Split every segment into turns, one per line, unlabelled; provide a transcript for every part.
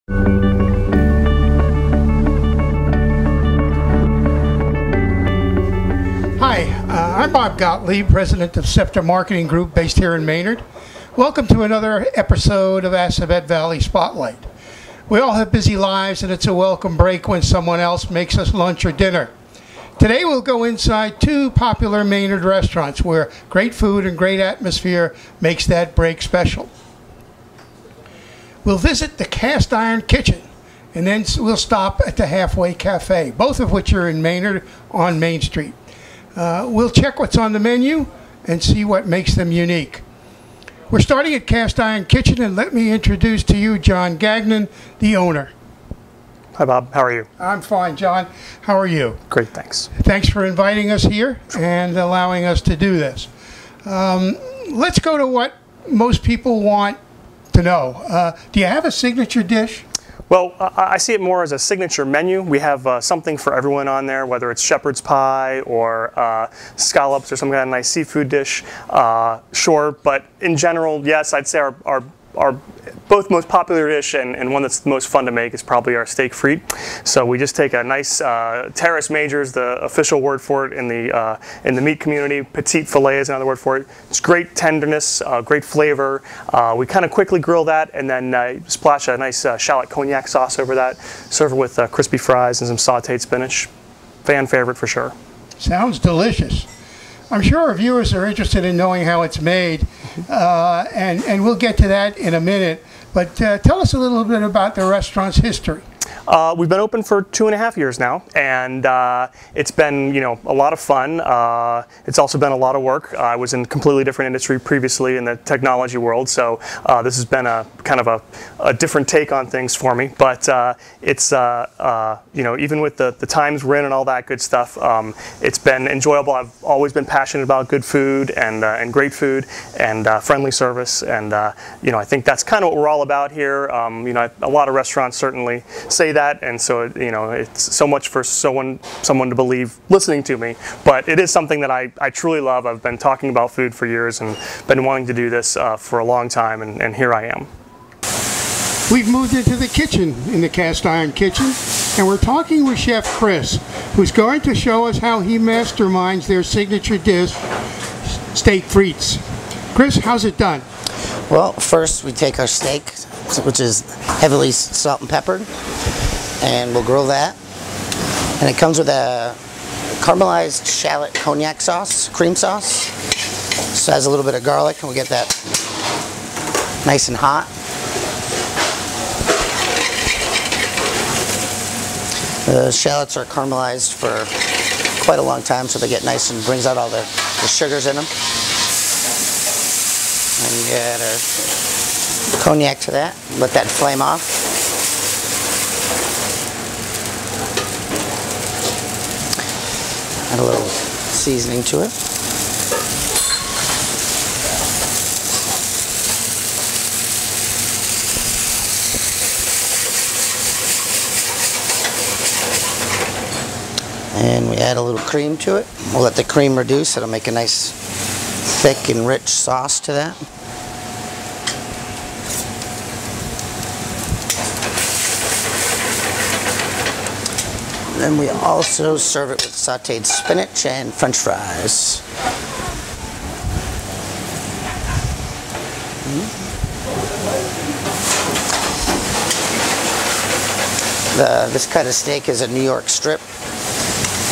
Hi, I'm Bob Gottlieb, president of Scepter Marketing Group based here in Maynard. Welcome to another episode of Assabet Valley Spotlight. We all have busy lives, and it's a welcome break when someone else makes us lunch or dinner. Today we'll go inside two popular Maynard restaurants where great food and great atmosphere makes that break special. We'll visit the Cast Iron Kitchen, and then we'll stop at the Halfway Cafe, both of which are in Maynard on Main Street. We'll check what's on the menu and see what makes them unique. We're starting at Cast Iron Kitchen, and let me introduce to you John Gagnon, the owner.
Hi, Bob. How are you?
I'm fine, John. How are you?
Great, thanks.
Thanks for inviting us here and allowing us to do this. Let's go to what most people want to know. Do you have a signature dish?
Well, I see it more as a signature menu. We have something for everyone on there, whether it's shepherd's pie or scallops or some kind of nice seafood dish. Sure, but in general, yes, I'd say our both most popular dish and one that's the most fun to make is probably our steak frite. So we just take a nice Terrace Major's, the official word for it in the meat community. Petite filet is another word for it. It's great tenderness, great flavor. We kind of quickly grill that and then splash a nice shallot cognac sauce over that. Serve it with crispy fries and some sautéed spinach. Fan favorite for sure.
Sounds delicious. I'm sure our viewers are interested in knowing how it's made, and we'll get to that in a minute. But tell us a little bit about the restaurant's history.
We've been open for 2.5 years now, and it's been, you know, a lot of fun. It's also been a lot of work. I was in a completely different industry previously in the technology world, so this has been a kind of a different take on things for me. But it's you know, even with the times we're in and all that good stuff, it's been enjoyable. I've always been passionate about good food and great food and friendly service, and you know, I think that's kind of what we're all about here. You know, a lot of restaurants certainly say that, and so, you know, it's so much for someone to believe listening to me, but it is something that I truly love. I've been talking about food for years and been wanting to do this for a long time, and here I am.
We've moved into the kitchen in the Cast Iron Kitchen, and we're talking with Chef Chris, who's going to show us how he masterminds their signature dish, steak frites. Chris, how's it done?
Well, first we take our steak, which is heavily salt and peppered, and we'll grill that. And it comes with a caramelized shallot cognac sauce, cream sauce. So it has a little bit of garlic, and we'll get that nice and hot. The shallots are caramelized for quite a long time, so they get nice and brings out all the sugars in them. And we add our cognac to that, let that flame off. Add a little seasoning to it. And we add a little cream to it. We'll let the cream reduce. It'll make a nice thick and rich sauce to that. Then we also serve it with sautéed spinach and French fries. This cut of steak is a New York strip.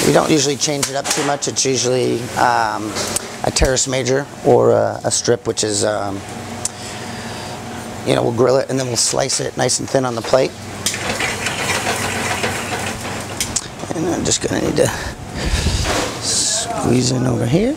We don't usually change it up too much. It's usually a Terrace Major or a strip, which is, you know, we'll grill it and then we'll slice it nice and thin on the plate. And I'm just going to need to squeeze in over here.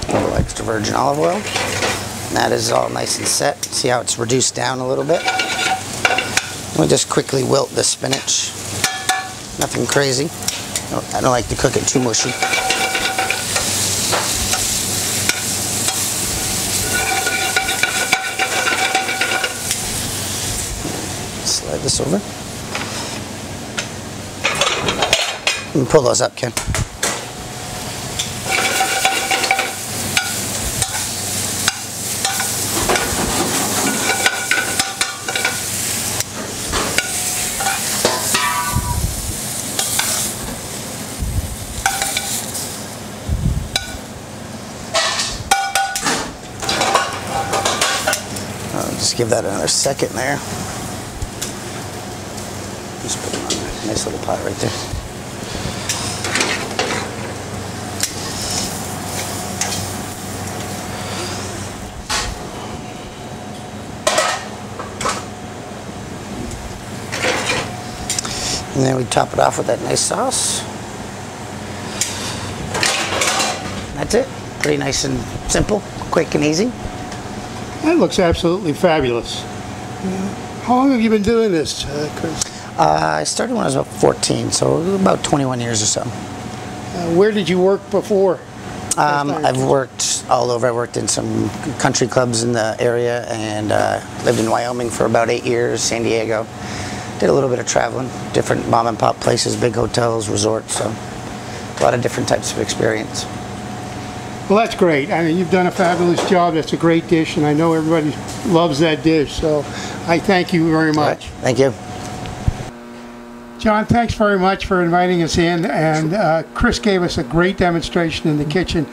A little extra virgin olive oil. And that is all nice and set. See how it's reduced down a little bit? We'll just quickly wilt the spinach. Nothing crazy. I don't like to cook it too mushy. Slide this over. You can pull those up, Ken.
Just
give that another second there. Just put it on a nice little pot right there. And then we top it off with that nice sauce. That's it. Pretty nice and simple, quick and easy.
That looks absolutely fabulous. How long have you been doing this, Chris?
I started when I was about 14, so about 21 years or so.
Where did you work before?
I've worked all over. I worked in some country clubs in the area and lived in Wyoming for about 8 years, San Diego. Did a little bit of traveling, different mom and pop places, big hotels, resorts, so a lot of different types of experience.
Well, that's great. I mean, you've done a fabulous job. That's a great dish, and I know everybody loves that dish, so I thank you very much.
Right. Thank you.
John, thanks very much for inviting us in, and Chris gave us a great demonstration in the kitchen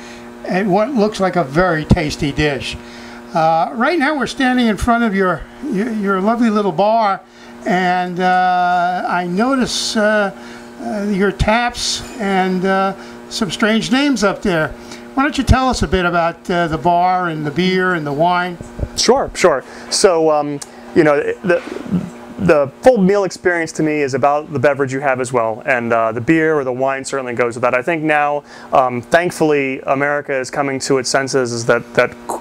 and what looks like a very tasty dish. Right now we're standing in front of your lovely little bar, and I notice your taps and some strange names up there. Why don't you tell us a bit about the bar and the beer and the wine?
Sure. So, you know, the full meal experience to me is about the beverage you have as well, and the beer or the wine certainly goes with that. I think now, thankfully, America is coming to its senses is that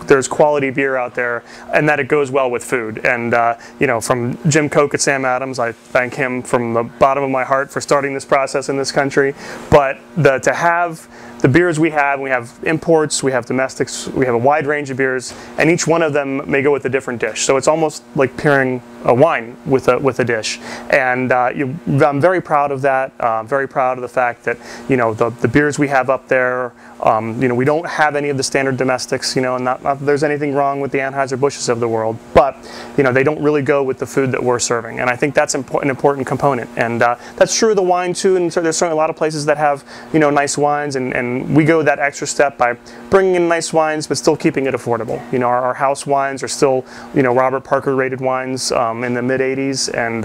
there's quality beer out there, and that it goes well with food. And you know, from Jim Koch at Sam Adams, I thank him from the bottom of my heart for starting this process in this country. But to have the beers we have imports, we have domestics, we have a wide range of beers, and each one of them may go with a different dish. So it's almost like pairing a wine with a dish. And I'm very proud of that. Very proud of the fact that, you know, the beers we have up there, you know, we don't have any of the standard domestics, you know, and not that there's anything wrong with the Anheuser-Busch's of the world, but, you know, they don't really go with the food that we're serving. And I think that's an important component. And that's true of the wine too, and so there's certainly a lot of places that have, you know, nice wines, and we go that extra step by bringing in nice wines but still keeping it affordable. You know, our house wines are still, you know, Robert Parker rated wines in the mid-80s, and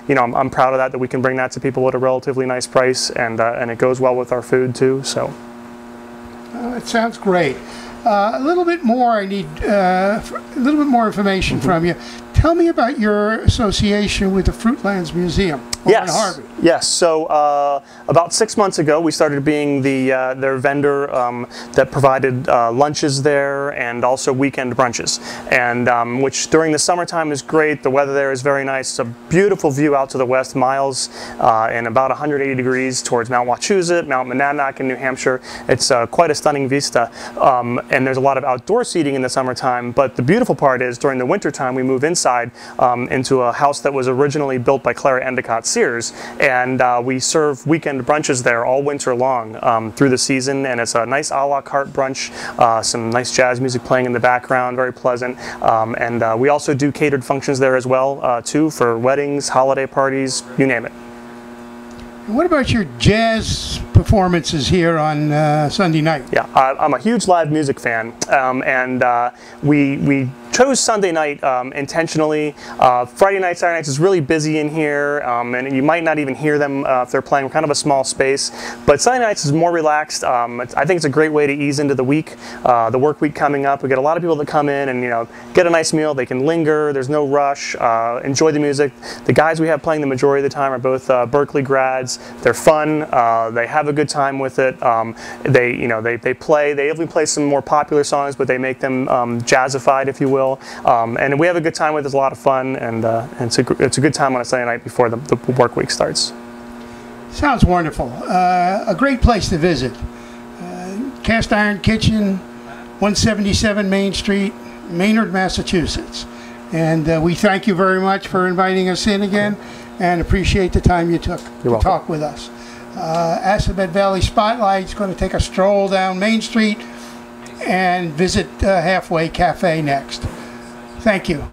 you know, I'm proud of that we can bring that to people at a relatively nice price, and it goes well with our food too. So
it sounds great. A little bit more. I need a little bit more information from you. Tell me about your association with the Fruitlands Museum in Harvard.
Yes. So about 6 months ago, we started being their vendor that provided lunches there and also weekend brunches, and which during the summertime is great. The weather there is very nice. It's a beautiful view out to the west, miles and about 180 degrees towards Mount Wachusett, Mount Monadnock in New Hampshire. It's quite a stunning vista, and there's a lot of outdoor seating in the summertime. But the beautiful part is during the wintertime, we move inside into a house that was originally built by Clara Endicott Sears, and we serve weekend brunches there all winter long through the season, and it's a nice a la carte brunch, some nice jazz music playing in the background, very pleasant, and we also do catered functions there as well too, for weddings, holiday parties, you name it.
What about your jazz performances here on Sunday night?
Yeah, I'm a huge live music fan, and we chose Sunday night intentionally. Friday night, Saturday nights is really busy in here, and you might not even hear them if they're playing kind of a small space. But Sunday nights is more relaxed. I think it's a great way to ease into the week, the work week coming up. We get a lot of people that come in and, you know, get a nice meal. They can linger. There's no rush. Enjoy the music. The guys we have playing the majority of the time are both Berkeley grads. They're fun. They have a good time with it. They play. They even play some more popular songs, but they make them jazzified, if you will. And we have a good time with it. It's a lot of fun, and it's a good time on a Sunday night before the work week starts.
Sounds wonderful. A great place to visit. Cast Iron Kitchen, 177 Main Street, Maynard, Massachusetts. And we thank you very much for inviting us in again, and appreciate the time you took to talk with us. Assabet Valley Spotlight is going to take a stroll down Main Street and visit Halfway Cafe next. Thank you.